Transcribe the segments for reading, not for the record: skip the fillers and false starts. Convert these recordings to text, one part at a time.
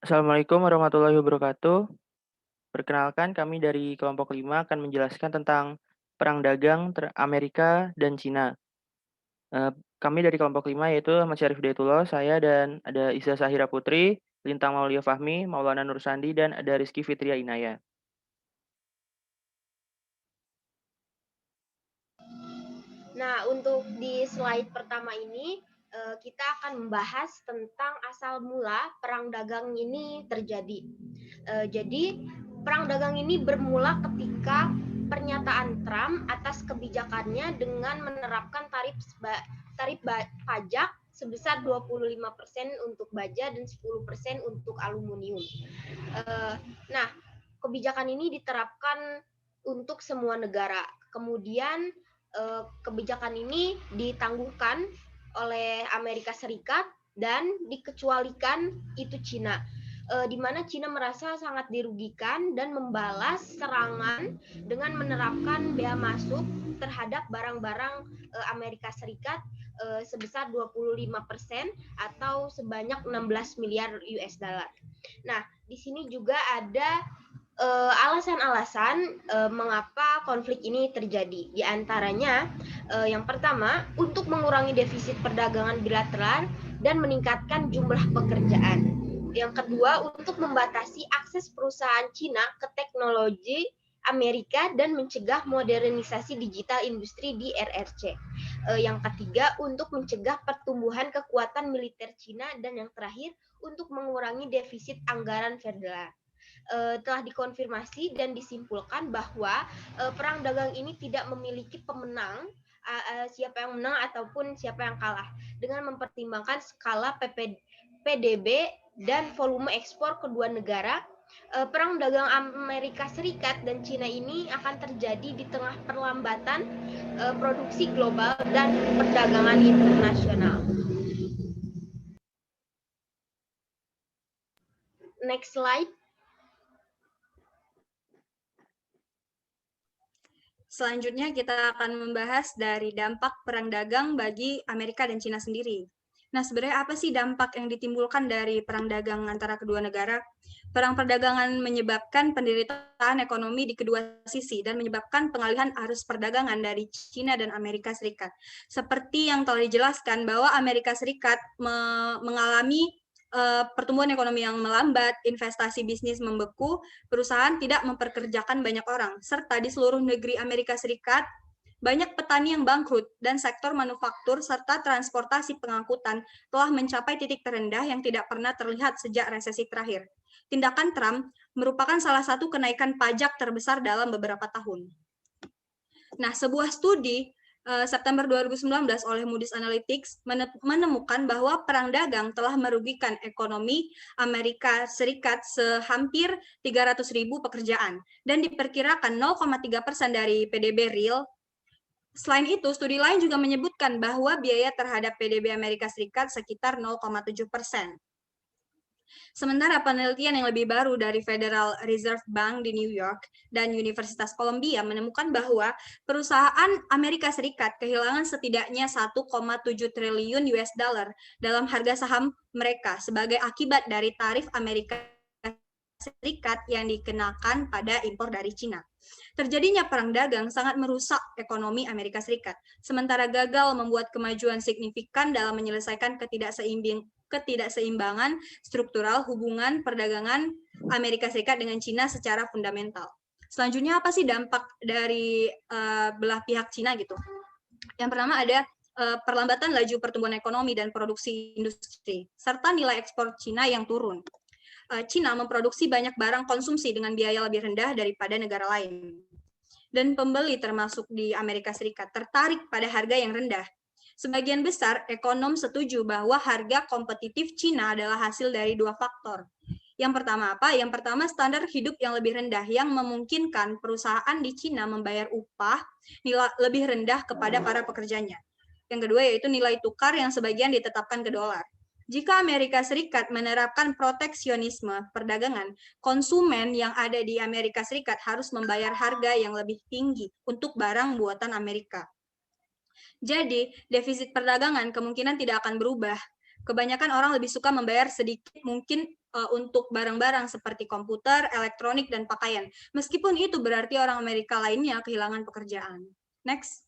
Assalamualaikum warahmatullahi wabarakatuh. Perkenalkan kami dari kelompok 5 akan menjelaskan tentang perang dagang Amerika dan Cina. Kami dari kelompok 5 yaitu Ahmad Syarif Hidayatullah, saya dan ada Iza Sahira Putri, Lintang Maulia Fahmi, Maulana Nur Sandi, dan ada Rizky Fitria Inaya. Nah, untuk di slide pertama ini kita akan membahas tentang asal mula perang dagang ini terjadi. Jadi, perang dagang ini bermula ketika pernyataan Trump atas kebijakannya dengan menerapkan tarif pajak sebesar 25% untuk baja dan 10% untuk aluminium. Nah, kebijakan ini diterapkan untuk semua negara. Kemudian kebijakan ini ditangguhkan oleh Amerika Serikat dan dikecualikan itu Cina. Di mana Cina merasa sangat dirugikan dan membalas serangan dengan menerapkan bea masuk terhadap barang-barang Amerika Serikat sebesar 25% atau sebanyak 16 miliar US dollar. Nah, di sini juga ada alasan-alasan mengapa konflik ini terjadi. Di antaranya, yang pertama, untuk mengurangi defisit perdagangan bilateral dan meningkatkan jumlah pekerjaan. Yang kedua, untuk membatasi akses perusahaan Cina ke teknologi Amerika dan mencegah modernisasi digital industri di RRC. Yang ketiga, untuk mencegah pertumbuhan kekuatan militer Cina. Dan yang terakhir, untuk mengurangi defisit anggaran federal. Telah dikonfirmasi dan disimpulkan bahwa perang dagang ini tidak memiliki pemenang, siapa yang menang ataupun siapa yang kalah, dengan mempertimbangkan skala PDB dan volume ekspor kedua negara. Perang dagang Amerika Serikat dan Cina ini akan terjadi di tengah perlambatan produksi global dan perdagangan internasional. Next slide. Selanjutnya kita akan membahas dari dampak perang dagang bagi Amerika dan Cina sendiri. Nah, sebenarnya apa sih dampak yang ditimbulkan dari perang dagang antara kedua negara? Perang perdagangan menyebabkan penderitaan ekonomi di kedua sisi dan menyebabkan pengalihan arus perdagangan dari Cina dan Amerika Serikat. Seperti yang telah dijelaskan bahwa Amerika Serikat mengalami pertumbuhan ekonomi yang melambat, investasi bisnis membeku, perusahaan tidak memperkerjakan banyak orang, serta di seluruh negeri Amerika Serikat banyak petani yang bangkrut dan sektor manufaktur serta transportasi pengangkutan telah mencapai titik terendah yang tidak pernah terlihat sejak resesi terakhir. Tindakan Trump merupakan salah satu kenaikan pajak terbesar dalam beberapa tahun. Nah, sebuah studi September 2019 oleh Moody's Analytics menemukan bahwa perang dagang telah merugikan ekonomi Amerika Serikat sehampir 300.000 pekerjaan dan diperkirakan 0,3% dari PDB real. Selain itu, studi lain juga menyebutkan bahwa biaya terhadap PDB Amerika Serikat sekitar 0,7%. Sementara penelitian yang lebih baru dari Federal Reserve Bank di New York dan Universitas Columbia menemukan bahwa perusahaan Amerika Serikat kehilangan setidaknya 1,7 triliun US dollar dalam harga saham mereka sebagai akibat dari tarif Amerika Serikat yang dikenakan pada impor dari Cina. Terjadinya perang dagang sangat merusak ekonomi Amerika Serikat, sementara gagal membuat kemajuan signifikan dalam menyelesaikan ketidakseimbangan struktural hubungan perdagangan Amerika Serikat dengan Cina secara fundamental. Selanjutnya apa sih dampak dari belah pihak Cina gitu? Yang pertama ada perlambatan laju pertumbuhan ekonomi dan produksi industri, serta nilai ekspor Cina yang turun. Cina memproduksi banyak barang konsumsi dengan biaya lebih rendah daripada negara lain. Dan pembeli termasuk di Amerika Serikat tertarik pada harga yang rendah. Sebagian besar ekonom setuju bahwa harga kompetitif Cina adalah hasil dari dua faktor. Yang pertama apa? Yang pertama standar hidup yang lebih rendah yang memungkinkan perusahaan di Cina membayar upah nilai lebih rendah kepada para pekerjanya. Yang kedua yaitu nilai tukar yang sebagian ditetapkan ke dolar. Jika Amerika Serikat menerapkan proteksionisme perdagangan, konsumen yang ada di Amerika Serikat harus membayar harga yang lebih tinggi untuk barang buatan Amerika. Jadi, defisit perdagangan kemungkinan tidak akan berubah. Kebanyakan orang lebih suka membayar sedikit mungkin untuk barang-barang seperti komputer, elektronik, dan pakaian. Meskipun itu berarti orang Amerika lainnya kehilangan pekerjaan. Next.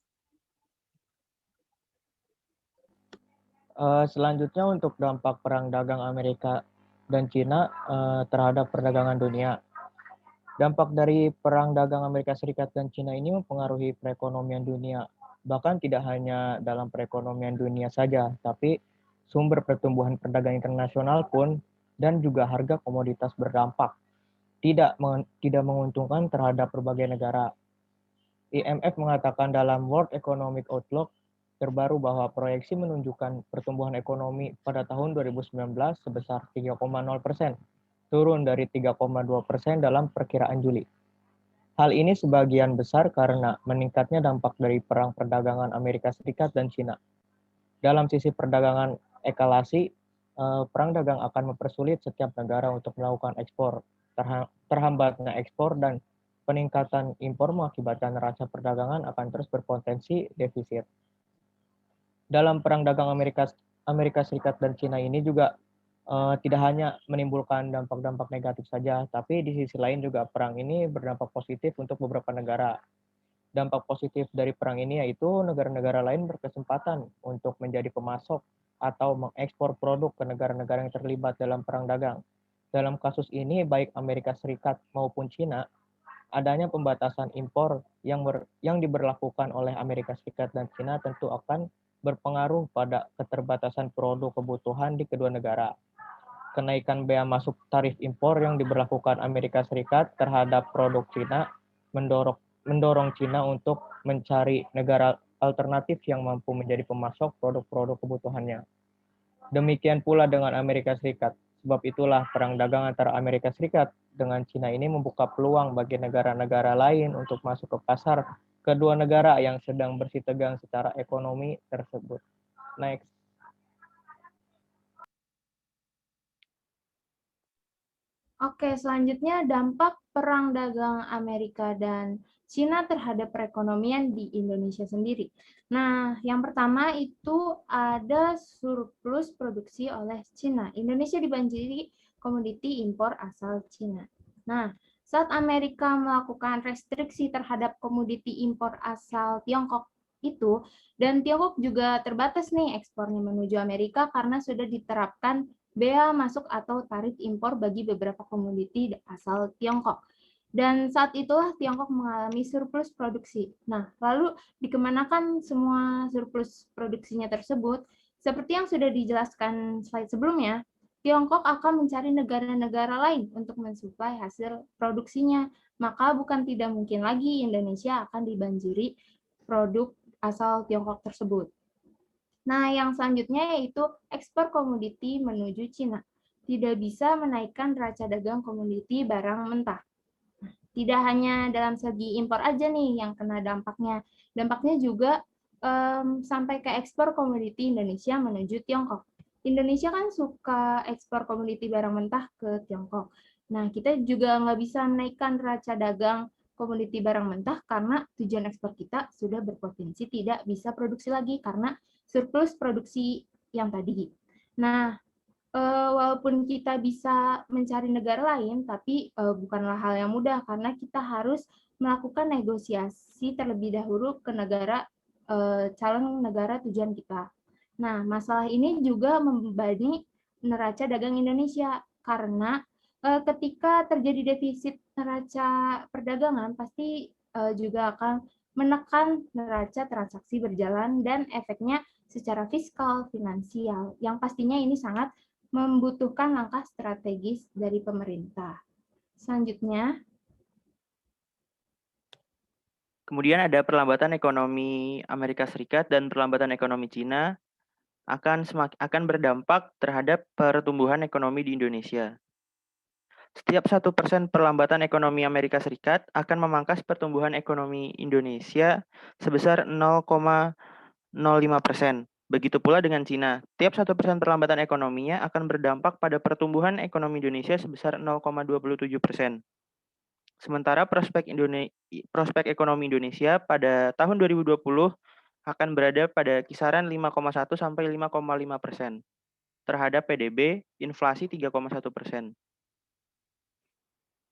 Selanjutnya untuk dampak perang dagang Amerika dan Cina terhadap perdagangan dunia. Dampak dari perang dagang Amerika Serikat dan Cina ini mempengaruhi perekonomian dunia. Bahkan tidak hanya dalam perekonomian dunia saja, tapi sumber pertumbuhan perdagangan internasional pun dan juga harga komoditas berdampak. Tidak menguntungkan terhadap berbagai negara. IMF mengatakan dalam World Economic Outlook terbaru bahwa proyeksi menunjukkan pertumbuhan ekonomi pada tahun 2019 sebesar 3,0%, turun dari 3,2% dalam perkiraan Juli. Hal ini sebagian besar karena meningkatnya dampak dari perang perdagangan Amerika Serikat dan China. Dalam sisi perdagangan eskalasi, perang dagang akan mempersulit setiap negara untuk melakukan ekspor. Terhambatnya ekspor dan peningkatan impor mengakibatkan neraca perdagangan akan terus berpotensi defisit. Dalam perang dagang Amerika Serikat dan China ini juga tidak hanya menimbulkan dampak-dampak negatif saja, tapi di sisi lain juga perang ini berdampak positif untuk beberapa negara. Dampak positif dari perang ini yaitu negara-negara lain berkesempatan untuk menjadi pemasok atau mengekspor produk ke negara-negara yang terlibat dalam perang dagang. Dalam kasus ini, baik Amerika Serikat maupun China, adanya pembatasan impor yang diberlakukan oleh Amerika Serikat dan China tentu akan berpengaruh pada keterbatasan produk kebutuhan di kedua negara. Kenaikan bea masuk tarif impor yang diberlakukan Amerika Serikat terhadap produk China mendorong China untuk mencari negara alternatif yang mampu menjadi pemasok produk-produk kebutuhannya. Demikian pula dengan Amerika Serikat. Sebab itulah perang dagang antara Amerika Serikat dengan China ini membuka peluang bagi negara-negara lain untuk masuk ke pasar kedua negara yang sedang bersitegang secara ekonomi tersebut. Next. Oke, selanjutnya dampak perang dagang Amerika dan Cina terhadap perekonomian di Indonesia sendiri. Nah, yang pertama itu ada surplus produksi oleh Cina. Indonesia dibanjiri komoditi impor asal Cina. Nah, saat Amerika melakukan restriksi terhadap komoditi impor asal Tiongkok itu, dan Tiongkok juga terbatas nih ekspornya menuju Amerika karena sudah diterapkan bea masuk atau tarif impor bagi beberapa komoditi asal Tiongkok. Dan saat itulah Tiongkok mengalami surplus produksi. Nah, lalu dikemanakan semua surplus produksinya tersebut? Seperti yang sudah dijelaskan slide sebelumnya, Tiongkok akan mencari negara-negara lain untuk mensuplai hasil produksinya. Maka bukan tidak mungkin lagi Indonesia akan dibanjiri produk asal Tiongkok tersebut. Nah, yang selanjutnya yaitu ekspor komoditi menuju Cina. Tidak bisa menaikkan neraca dagang komoditi barang mentah. Tidak hanya dalam segi impor aja nih yang kena dampaknya. Dampaknya juga sampai ke ekspor komoditi Indonesia menuju Tiongkok. Indonesia kan suka ekspor komoditi barang mentah ke Tiongkok. Nah, kita juga nggak bisa menaikkan neraca dagang komoditi barang mentah karena tujuan ekspor kita sudah berpotensi tidak bisa produksi lagi karena surplus produksi yang tadi. Nah, walaupun kita bisa mencari negara lain, tapi bukanlah hal yang mudah karena kita harus melakukan negosiasi terlebih dahulu ke negara calon negara tujuan kita. Nah, masalah ini juga membebani neraca dagang Indonesia karena ketika terjadi defisit neraca perdagangan pasti juga akan menekan neraca transaksi berjalan dan efeknya secara fiskal, finansial, yang pastinya ini sangat membutuhkan langkah strategis dari pemerintah. Selanjutnya, kemudian ada perlambatan ekonomi Amerika Serikat dan perlambatan ekonomi Cina akan berdampak terhadap pertumbuhan ekonomi di Indonesia. Setiap 1% perlambatan ekonomi Amerika Serikat akan memangkas pertumbuhan ekonomi Indonesia sebesar 0,05%. Begitu pula dengan Cina. Tiap 1% perlambatan ekonominya akan berdampak pada pertumbuhan ekonomi Indonesia sebesar 0,27%. Sementara prospek ekonomi Indonesia pada tahun 2020 akan berada pada kisaran 5,1 sampai 5,5%. terhadap PDB, inflasi 3,1%.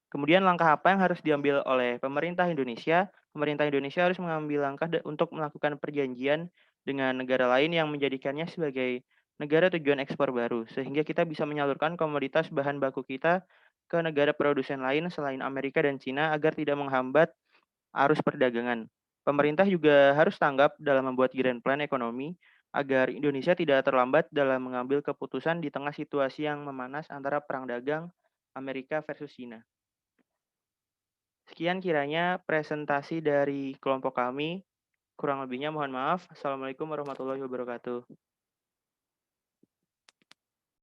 Kemudian langkah apa yang harus diambil oleh pemerintah Indonesia? Pemerintah Indonesia harus mengambil langkah untuk melakukan perjanjian dengan negara lain yang menjadikannya sebagai negara tujuan ekspor baru, sehingga kita bisa menyalurkan komoditas bahan baku kita ke negara produsen lain selain Amerika dan Cina agar tidak menghambat arus perdagangan. Pemerintah juga harus tanggap dalam membuat grand plan ekonomi agar Indonesia tidak terlambat dalam mengambil keputusan di tengah situasi yang memanas antara perang dagang Amerika versus Cina. Sekian kiranya presentasi dari kelompok kami. Kurang lebihnya mohon maaf. Assalamualaikum warahmatullahi wabarakatuh.